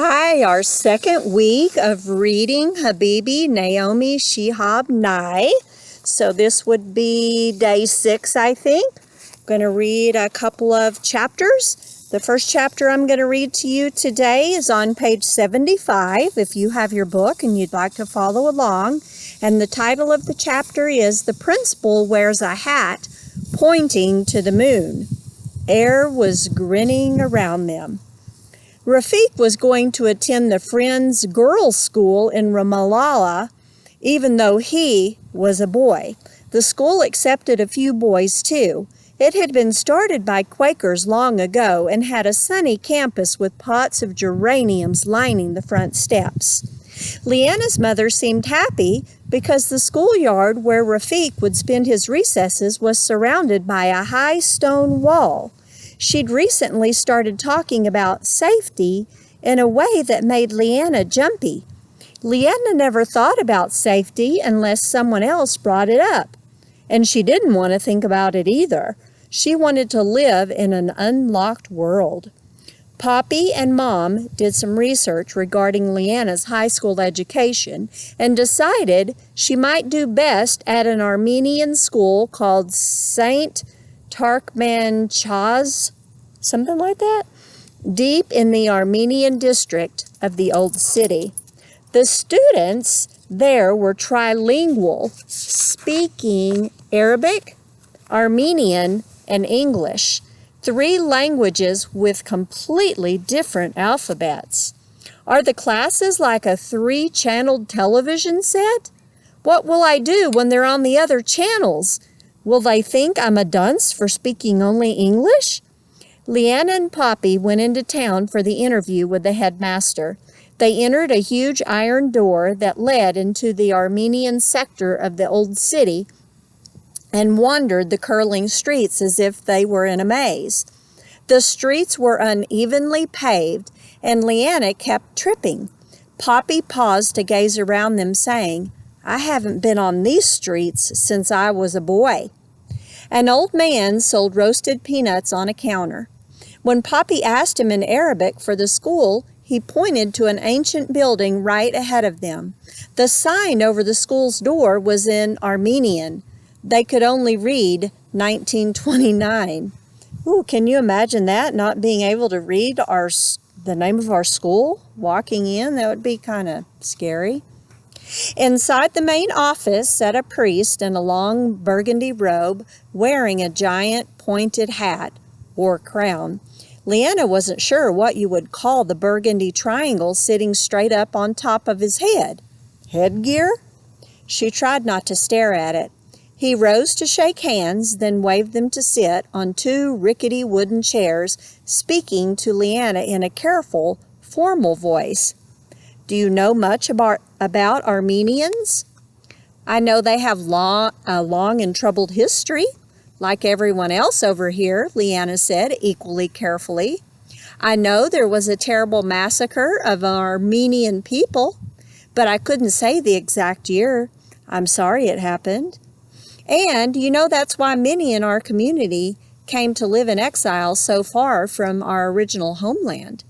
Hi, our second week of reading Habibi, Naomi, Shihab, Nai. So this would be day 6, I think. I'm going to read a couple of chapters. The first chapter I'm going to read to you today is on page 75, if you have your book and you'd like to follow along. And the title of the chapter is The Principal Wears a Hat Pointing to the Moon. Air was grinning around them. Rafiq was going to attend the Friends Girls' School in Ramallah, even though he was a boy. The school accepted a few boys, too. It had been started by Quakers long ago and had a sunny campus with pots of geraniums lining the front steps. Leanna's mother seemed happy because the schoolyard where Rafiq would spend his recesses was surrounded by a high stone wall. She'd recently started talking about safety in a way that made Leanna jumpy. Leanna never thought about safety unless someone else brought it up, and she didn't want to think about it either. She wanted to live in an unlocked world. Poppy and Mom did some research regarding Leanna's high school education and decided she might do best at an Armenian school called St. Turkmenchaz, something like that, deep in the Armenian district of the old city. The students there were trilingual, speaking Arabic, Armenian, and English, 3 languages with completely different alphabets. Are the classes like a 3-channeled television set? What will I do when they're on the other channels? Will they think I'm a dunce for speaking only English? Leanna and Poppy went into town for the interview with the headmaster. They entered a huge iron door that led into the Armenian sector of the old city and wandered the curling streets as if they were in a maze. The streets were unevenly paved, and Leanna kept tripping. Poppy paused to gaze around them, saying, "I haven't been on these streets since I was a boy." An old man sold roasted peanuts on a counter. When Poppy asked him in Arabic for the school, he pointed to an ancient building right ahead of them. The sign over the school's door was in Armenian. They could only read 1929. Ooh, can you imagine that, not being able to read the name of our school? Walking in, that would be kind of scary. Inside the main office sat a priest in a long burgundy robe, wearing a giant pointed hat or crown. Leanna wasn't sure what you would call the burgundy triangle sitting straight up on top of his head. Headgear? She tried not to stare at it. He rose to shake hands, then waved them to sit on 2 rickety wooden chairs, speaking to Leanna in a careful, formal voice. "Do you know much about Armenians?" "I know they have a long and troubled history, like everyone else over here," Leanna said, equally carefully. "I know there was a terrible massacre of Armenian people, but I couldn't say the exact year. I'm sorry it happened. And you know that's why many in our community came to live in exile so far from our original homeland."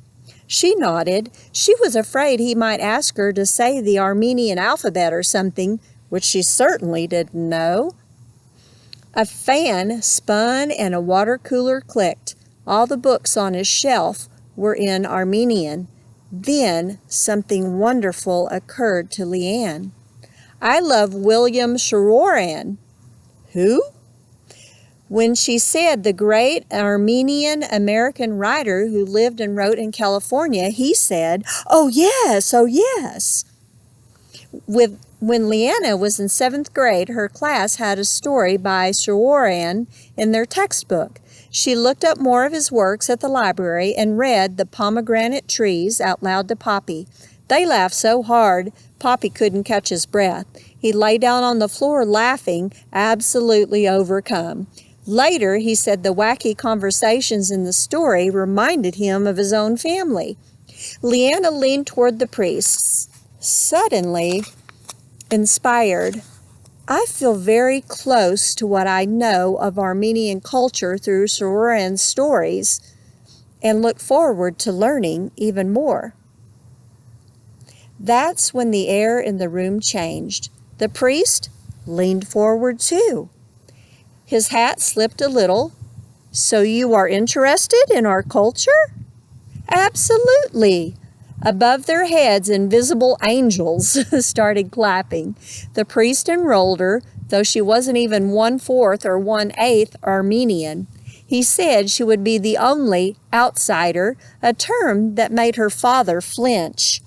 She nodded. She was afraid he might ask her to say the Armenian alphabet or something, which she certainly didn't know. A fan spun and a water cooler clicked. All the books on his shelf were in Armenian. Then something wonderful occurred to Leanne. "I love William Sharoran." "Who?" When she said the great Armenian-American writer who lived and wrote in California, he said, oh yes. When Leanna was in 7th grade, her class had a story by Sharoran in their textbook. She looked up more of his works at the library and read The Pomegranate Trees out loud to Poppy. They laughed so hard, Poppy couldn't catch his breath. He lay down on the floor laughing, absolutely overcome. Later, he said the wacky conversations in the story reminded him of his own family. Leanna leaned toward the priest, suddenly inspired. "I feel very close to what I know of Armenian culture through Sharoran's stories and look forward to learning even more." That's when the air in the room changed. The priest leaned forward too. His hat slipped a little. So you are interested in our culture? Absolutely. Above their heads, invisible angels started clapping. The priest enrolled her, though she wasn't even 1/4 or 1/8 Armenian. He said she would be the only outsider, a term that made her father flinch.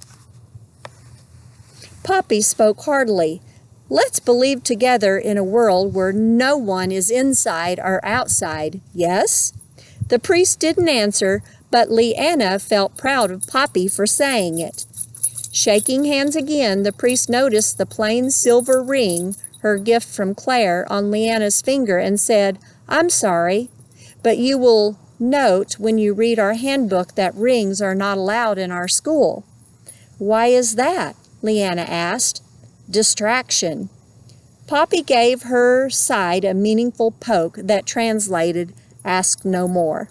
Poppy spoke heartily. Let's believe together in a world where no one is inside or outside, yes? The priest didn't answer, but Leanna felt proud of Poppy for saying it. Shaking hands again, the priest noticed the plain silver ring, her gift from Claire, on Leanna's finger and said, I'm sorry, but you will note when you read our handbook that rings are not allowed in our school. Why is that? Leanna asked. Distraction. Poppy gave her side a meaningful poke that translated, ask no more.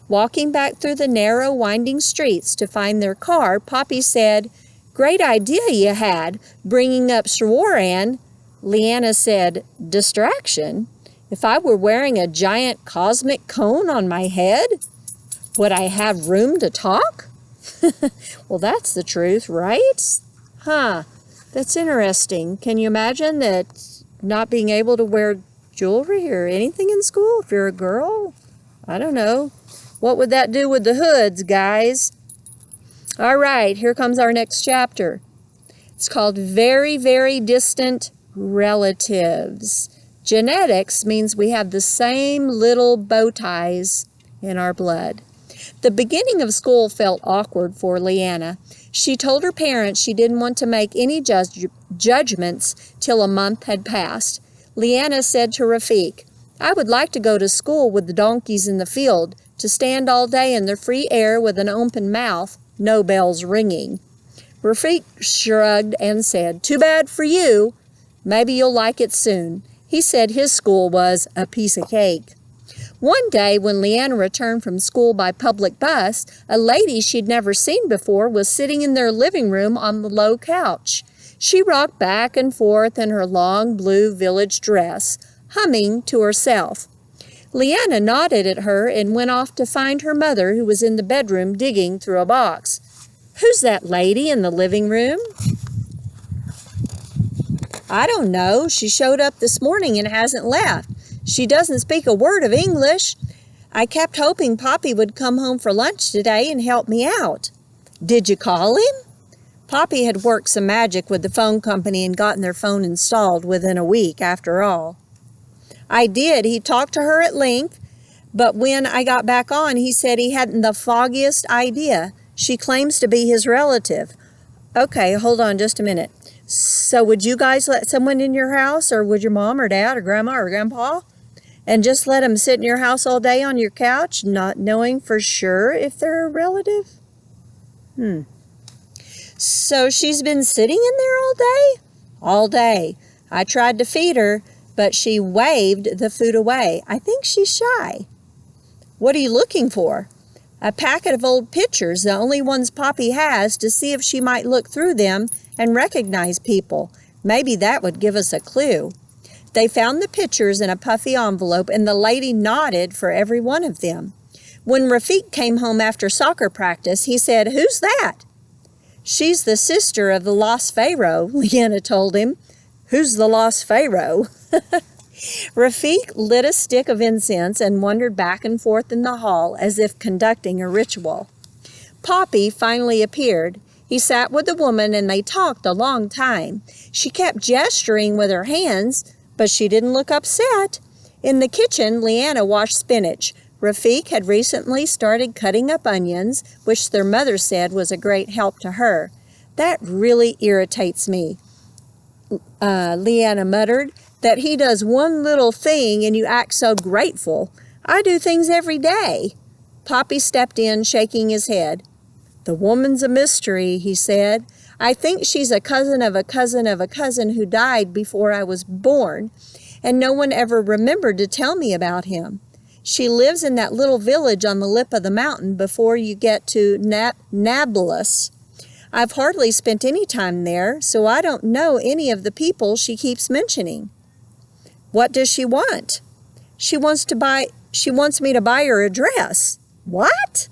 Walking back through the narrow, winding streets to find their car, Poppy said, Great idea you had, bringing up Shworan. Leanna said, Distraction? If I were wearing a giant cosmic cone on my head, would I have room to talk? Well, that's the truth, right? Huh. That's interesting. Can you imagine that not being able to wear jewelry or anything in school if you're a girl? I don't know. What would that do with the hoods, guys? All right, here comes our next chapter. It's called Very, Very Distant Relatives. Genetics means we have the same little bow ties in our blood. The beginning of school felt awkward for Leanna. She told her parents she didn't want to make any judgments till a month had passed. Leanna said to Rafiq, I would like to go to school with the donkeys in the field, to stand all day in the free air with an open mouth, no bells ringing. Rafiq shrugged and said, Too bad for you. Maybe you'll like it soon. He said his school was a piece of cake. One day, when Leanna returned from school by public bus, a lady she'd never seen before was sitting in their living room on the low couch. She rocked back and forth in her long blue village dress, humming to herself. Leanna nodded at her and went off to find her mother, who was in the bedroom digging through a box. Who's that lady in the living room? I don't know. She showed up this morning and hasn't left. She doesn't speak a word of English. I kept hoping Poppy would come home for lunch today and help me out. Did you call him? Poppy had worked some magic with the phone company and gotten their phone installed within a week, after all. I did. He talked to her at length, but when I got back on, he said he hadn't the foggiest idea. She claims to be his relative. Okay, hold on just a minute. So would you guys let someone in your house, or would your mom or dad or grandma or grandpa? And just let them sit in your house all day on your couch, not knowing for sure if they're a relative? So she's been sitting in there all day? All day. I tried to feed her, but she waved the food away. I think she's shy. What are you looking for? A packet of old pictures, the only ones Poppy has, to see if she might look through them and recognize people. Maybe that would give us a clue. They found the pictures in a puffy envelope, and the lady nodded for every one of them. When Rafiq came home after soccer practice, he said, Who's that? She's the sister of the lost Pharaoh, Leanna told him. Who's the lost Pharaoh? Rafiq lit a stick of incense and wandered back and forth in the hall as if conducting a ritual. Poppy finally appeared. He sat with the woman and they talked a long time. She kept gesturing with her hands, but she didn't look upset. In the kitchen, Leanna washed spinach. Rafiq had recently started cutting up onions, which their mother said was a great help to her. That really irritates me, Leanna muttered, that he does one little thing and you act so grateful. I do things every day. Poppy stepped in, shaking his head. The woman's a mystery, he said. I think she's a cousin of a cousin of a cousin who died before I was born, and no one ever remembered to tell me about him. She lives in that little village on the lip of the mountain before you get to Nablus. I've hardly spent any time there, so I don't know any of the people she keeps mentioning." "What does she want?" She wants me to buy her a dress." "What?"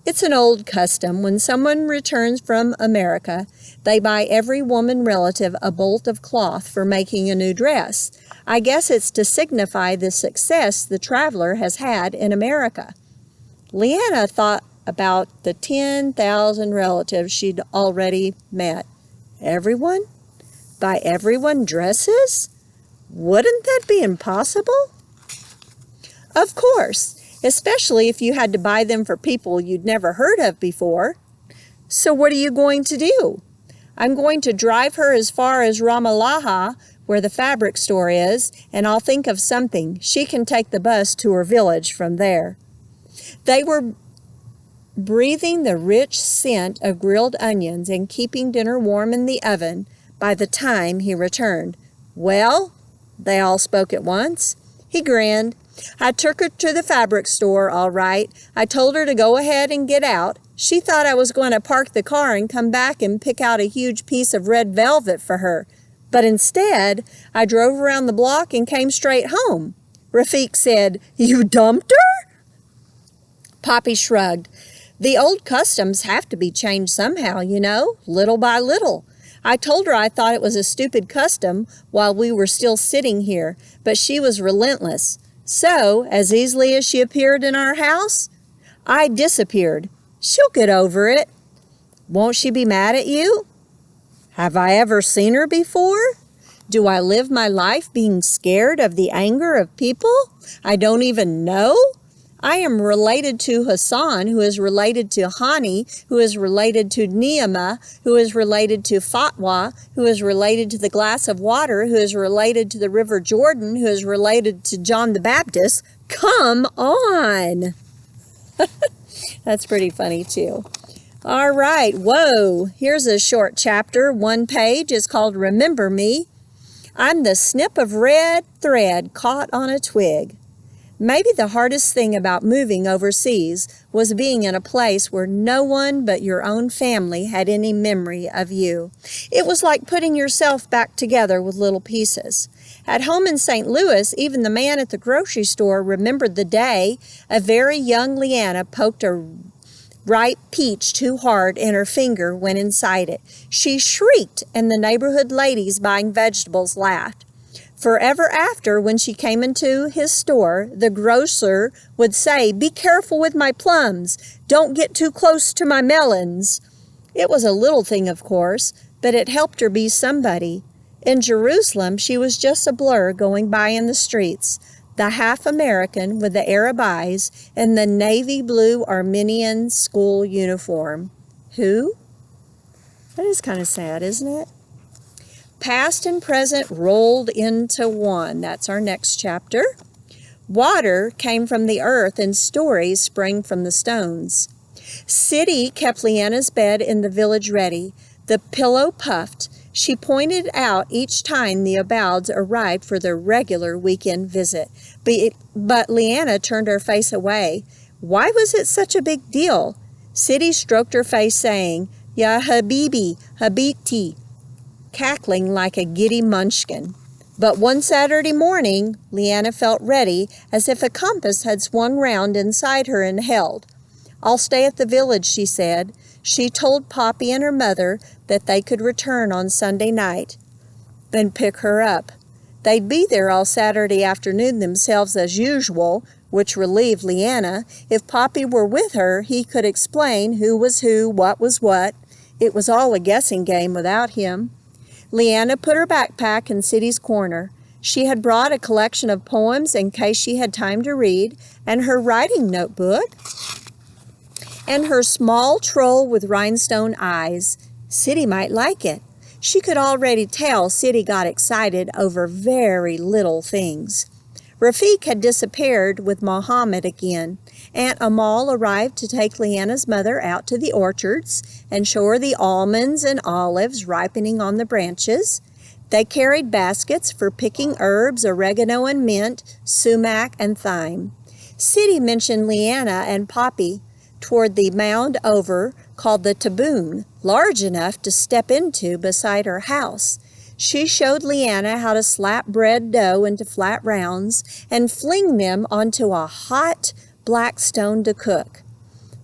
"It's an old custom. When someone returns from America, they buy every woman relative a bolt of cloth for making a new dress. I guess it's to signify the success the traveler has had in America." Leanna thought about the 10,000 relatives she'd already met. Everyone? Buy everyone dresses? Wouldn't that be impossible? Of course, especially if you had to buy them for people you'd never heard of before. "So what are you going to do?" "I'm going to drive her as far as Ramallah, where the fabric store is, and I'll think of something. She can take the bus to her village from there." They were breathing the rich scent of grilled onions and keeping dinner warm in the oven by the time he returned. "Well?" they all spoke at once. He grinned. "I took her to the fabric store, all right. I told her to go ahead and get out. She thought I was going to park the car and come back and pick out a huge piece of red velvet for her. But instead, I drove around the block and came straight home." Rafik said, "You dumped her?" Poppy shrugged. "The old customs have to be changed somehow, you know, little by little. I told her I thought it was a stupid custom while we were still sitting here, but she was relentless. So, as easily as she appeared in our house, I disappeared. She'll get over it." "Won't she be mad at you?" "Have I ever seen her before? Do I live my life being scared of the anger of people I don't even know? I am related to Hassan, who is related to Hani, who is related to Ni'amah, who is related to Fatwa, who is related to the glass of water, who is related to the River Jordan, who is related to John the Baptist. Come on." That's pretty funny too. All right, whoa, here's a short chapter. One page is called "Remember Me." "I'm the snip of red thread caught on a twig." Maybe the hardest thing about moving overseas was being in a place where no one but your own family had any memory of you. It was like putting yourself back together with little pieces. At home in St. Louis, even the man at the grocery store remembered the day a very young Leanna poked a ripe peach too hard and her finger went inside it. She shrieked, and the neighborhood ladies buying vegetables laughed. Forever after, when she came into his store, the grocer would say, "Be careful with my plums. Don't get too close to my melons." It was a little thing, of course, but it helped her be somebody. In Jerusalem, she was just a blur going by in the streets, the half-American with the Arab eyes and the navy blue Armenian school uniform. Who? That is kind of sad, isn't it? Past and present rolled into one. That's our next chapter. Water came from the earth and stories sprang from the stones. City kept Leanna's bed in the village ready. The pillow puffed. She pointed out each time the Abouds arrived for their regular weekend visit. But Leanna turned her face away. Why was it such a big deal? City stroked her face, saying, "Ya Habibi, Habibti," cackling like a giddy munchkin. But one Saturday morning, Leanna felt ready, as if a compass had swung round inside her and held. "I'll stay at the village," she said. She told Poppy and her mother that they could return on Sunday night and pick her up. They'd be there all Saturday afternoon themselves as usual, which relieved Leanna. If Poppy were with her, he could explain who was who, what was what. It was all a guessing game without him. Leanna put her backpack in City's corner. She had brought a collection of poems in case she had time to read, and her writing notebook, and her small troll with rhinestone eyes. City might like it. She could already tell City got excited over very little things. Rafik had disappeared with Mohammed again. Aunt Amal arrived to take Leanna's mother out to the orchards and show her the almonds and olives ripening on the branches. They carried baskets for picking herbs, oregano and mint, sumac and thyme. City mentioned Leanna and Poppy toward the mound over called the taboon, large enough to step into beside her house. She showed Leanna how to slap bread dough into flat rounds and fling them onto a hot black stone to cook.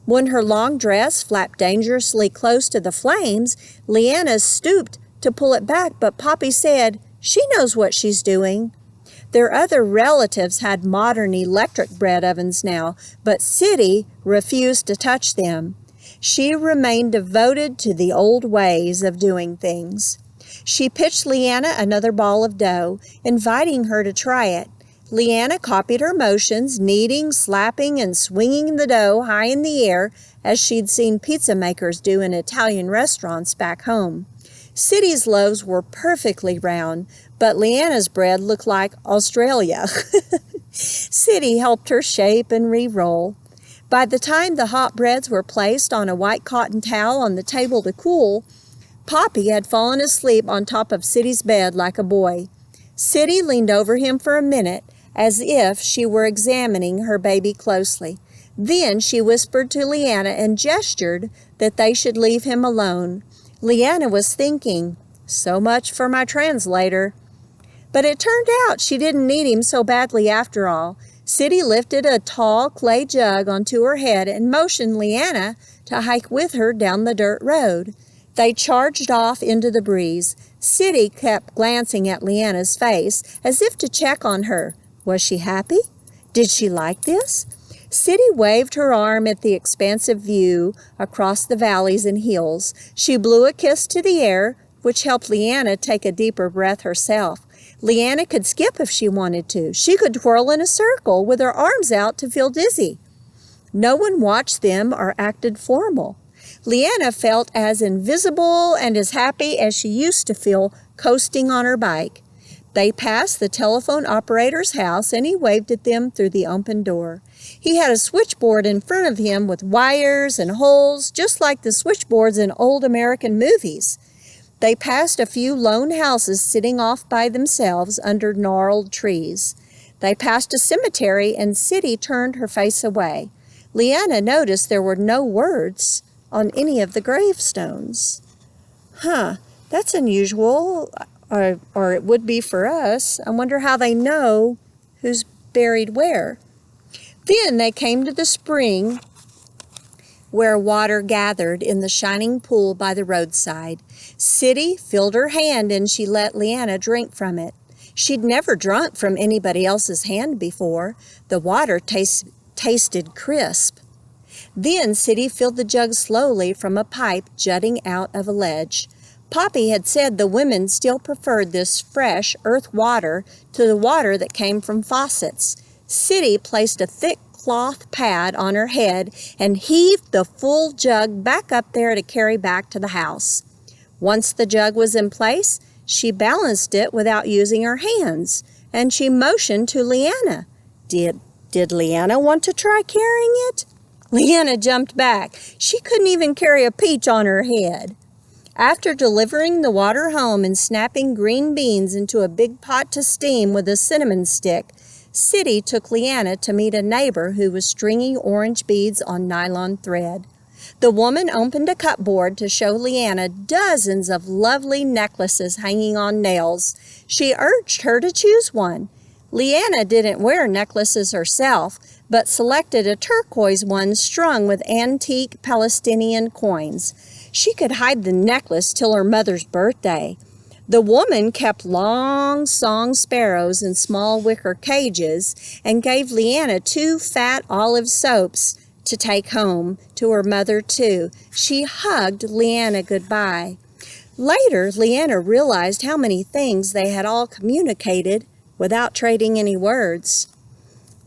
When her long dress flapped dangerously close to the flames, Leanna stooped to pull it back, but Poppy said, "She knows what she's doing." Their other relatives had modern electric bread ovens now, but City refused to touch them. She remained devoted to the old ways of doing things. She pitched Leanna another ball of dough, inviting her to try it. Leanna copied her motions, kneading, slapping, and swinging the dough high in the air as she'd seen pizza makers do in Italian restaurants back home. City's loaves were perfectly round, but Leanna's bread looked like Australia. City helped her shape and re-roll. By the time the hot breads were placed on a white cotton towel on the table to cool, Poppy had fallen asleep on top of City's bed like a boy. City leaned over him for a minute, as if she were examining her baby closely. Then she whispered to Leanna and gestured that they should leave him alone. Leanna was thinking, "So much for my translator." But it turned out she didn't need him so badly after all. City lifted a tall clay jug onto her head and motioned Leanna to hike with her down the dirt road. They charged off into the breeze. City kept glancing at Leanna's face as if to check on her. Was she happy? Did she like this? City waved her arm at the expansive view across the valleys and hills. She blew a kiss to the air, which helped Leanna take a deeper breath herself. Leanna could skip if she wanted to. She could twirl in a circle with her arms out to feel dizzy. No one watched them or acted formal. Leanna felt as invisible and as happy as she used to feel coasting on her bike. They passed the telephone operator's house, and he waved at them through the open door. He had a switchboard in front of him with wires and holes, just like the switchboards in old American movies. They passed a few lone houses sitting off by themselves under gnarled trees. They passed a cemetery, and City turned her face away. Leanna noticed there were no words on any of the gravestones. That's unusual. Or it would be for us. I wonder how they know who's buried where. Then they came to the spring where water gathered in the shining pool by the roadside. City filled her hand and she let Leanna drink from it. She'd never drunk from anybody else's hand before. The water tasted crisp. Then City filled the jug slowly from a pipe jutting out of a ledge. Poppy had said the women still preferred this fresh earth water to the water that came from faucets. City placed a thick cloth pad on her head and heaved the full jug back up there to carry back to the house. Once the jug was in place, she balanced it without using her hands, and she motioned to Leanna. Did Leanna want to try carrying it? Leanna jumped back. She couldn't even carry a peach on her head. After delivering the water home and snapping green beans into a big pot to steam with a cinnamon stick, City took Leanna to meet a neighbor who was stringing orange beads on nylon thread. The woman opened a cupboard to show Leanna dozens of lovely necklaces hanging on nails. She urged her to choose one. Leanna didn't wear necklaces herself, but selected a turquoise one strung with antique Palestinian coins. She could hide the necklace till her mother's birthday. The woman kept long song sparrows in small wicker cages and gave Leanna 2 fat olive soaps to take home to her mother, too. She hugged Leanna goodbye. Later, Leanna realized how many things they had all communicated without trading any words.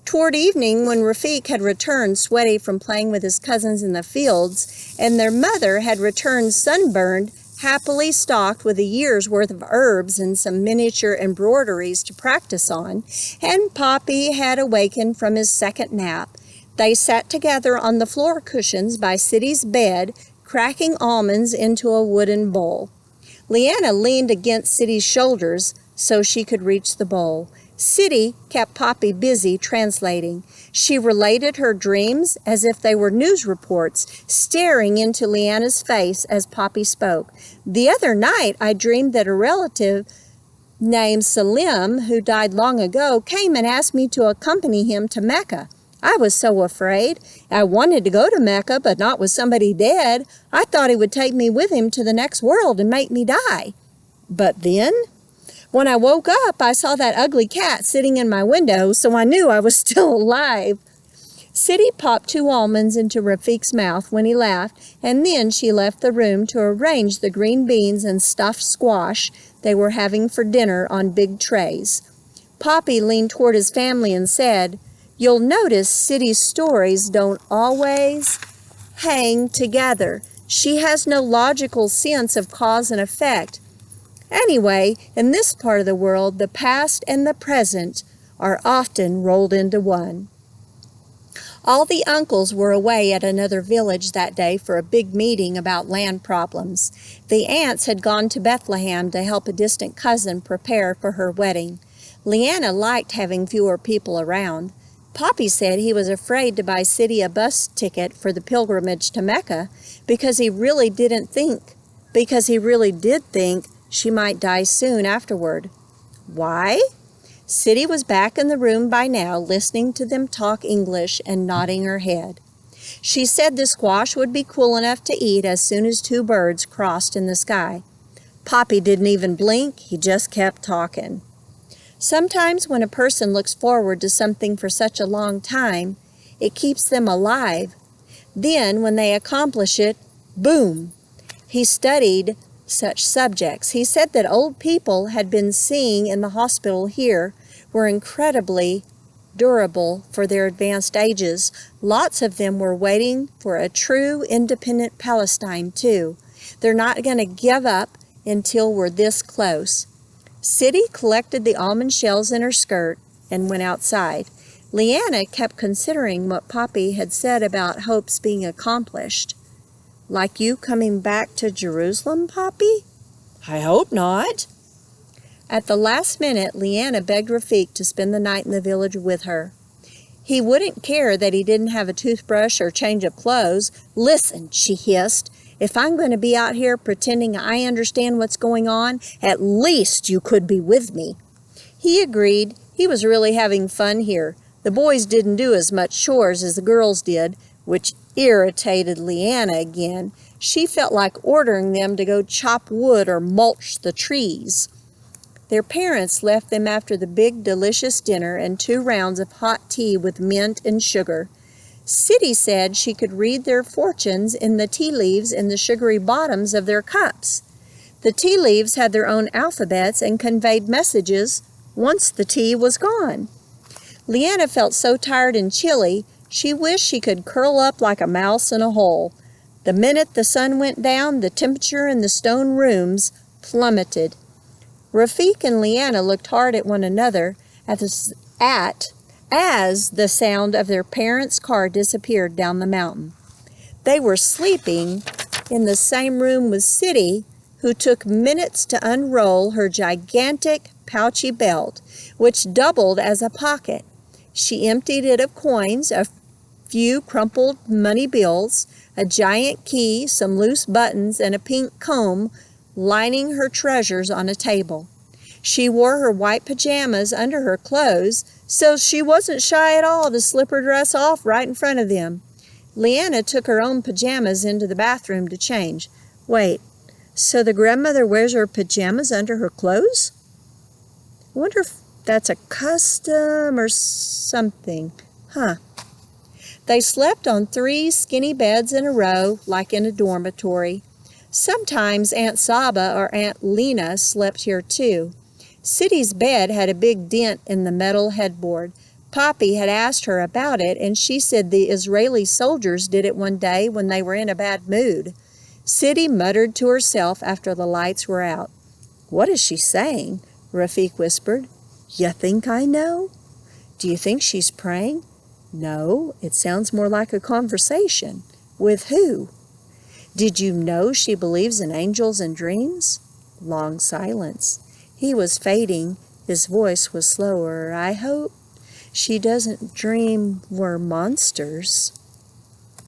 Toward evening, when Rafiq had returned sweaty from playing with his cousins in the fields, and their mother had returned sunburned, happily stocked with a year's worth of herbs and some miniature embroideries to practice on, and Poppy had awakened from his second nap, they sat together on the floor cushions by City's bed, cracking almonds into a wooden bowl. Leanna leaned against City's shoulders so she could reach the bowl. City kept Poppy busy translating. She related her dreams as if they were news reports, staring into Leanna's face as Poppy spoke. The other night, I dreamed that a relative named Salim, who died long ago, came and asked me to accompany him to Mecca. I was so afraid. I wanted to go to Mecca, but not with somebody dead. I thought he would take me with him to the next world and make me die. But then, when I woke up, I saw that ugly cat sitting in my window, so I knew I was still alive. City popped 2 almonds into Rafiq's mouth when he laughed, and then she left the room to arrange the green beans and stuffed squash they were having for dinner on big trays. Poppy leaned toward his family and said, "You'll notice City's stories don't always hang together. She has no logical sense of cause and effect. Anyway, in this part of the world, the past and the present are often rolled into one." All the uncles were away at another village that day for a big meeting about land problems. The aunts had gone to Bethlehem to help a distant cousin prepare for her wedding. Leanna liked having fewer people around. Poppy said he was afraid to buy City a bus ticket for the pilgrimage to Mecca because he really did think she might die soon afterward. Why? City was back in the room by now, listening to them talk English and nodding her head. She said the squash would be cool enough to eat as soon as 2 birds crossed in the sky. Poppy didn't even blink, he just kept talking. Sometimes when a person looks forward to something for such a long time, it keeps them alive. Then, when they accomplish it, boom! He studied such subjects. He said that old people had been seeing in the hospital here were incredibly durable for their advanced ages. Lots of them were waiting for a true independent Palestine, too. They're not going to give up until we're this close. City collected the almond shells in her skirt and went outside. Leanna kept considering what Poppy had said about hopes being accomplished. Like you coming back to Jerusalem, Poppy? I hope not. At the last minute, Leanna begged Rafiq to spend the night in the village with her. He wouldn't care that he didn't have a toothbrush or change of clothes. Listen, she hissed, if I'm going to be out here pretending I understand what's going on, at least you could be with me. He agreed. He was really having fun here. The boys didn't do as much chores as the girls did, which irritated Leanna again. She felt like ordering them to go chop wood or mulch the trees. Their parents left them after the big, delicious dinner and 2 rounds of hot tea with mint and sugar. City said she could read their fortunes in the tea leaves in the sugary bottoms of their cups. The tea leaves had their own alphabets and conveyed messages once the tea was gone. Leanna felt so tired and chilly, she wished she could curl up like a mouse in a hole. The minute the sun went down, the temperature in the stone rooms plummeted. Rafiq and Leanna looked hard at one another as the sound of their parents' car disappeared down the mountain. They were sleeping in the same room with City, who took minutes to unroll her gigantic pouchy belt, which doubled as a pocket. She emptied it of coins, a few crumpled money bills, a giant key, some loose buttons, and a pink comb lining her treasures on a table. She wore her white pajamas under her clothes, so she wasn't shy at all to slip her dress off right in front of them. Leanna took her own pajamas into the bathroom to change. Wait, so the grandmother wears her pajamas under her clothes? I wonder if that's a custom or something. They slept on 3 skinny beds in a row, like in a dormitory. Sometimes Aunt Saba or Aunt Lena slept here too. City's bed had a big dent in the metal headboard. Poppy had asked her about it, and she said the Israeli soldiers did it one day when they were in a bad mood. City muttered to herself after the lights were out. What is she saying? Rafiq whispered. You think I know? Do you think she's praying? No, it sounds more like a conversation. With who? Did you know she believes in angels and dreams? Long silence. He was fading. His voice was slower. I hope she doesn't dream we're monsters.